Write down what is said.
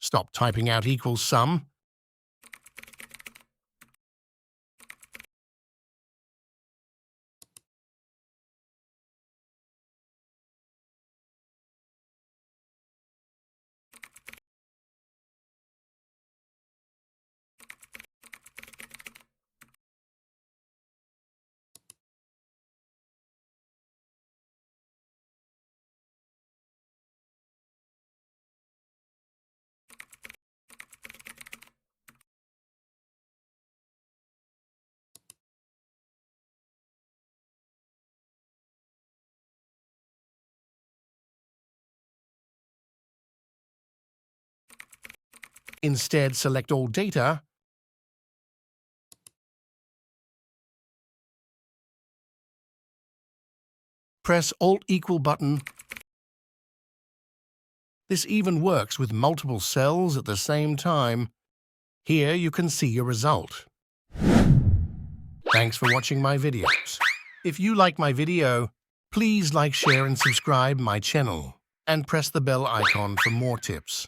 Stop typing out equals sum. Instead, select all data, press Alt equal button. This even works with multiple cells at the same time. Here you can see your result. Thanks for watching my videos. If you like my video, please like, share and subscribe my channel and press the bell icon for more tips.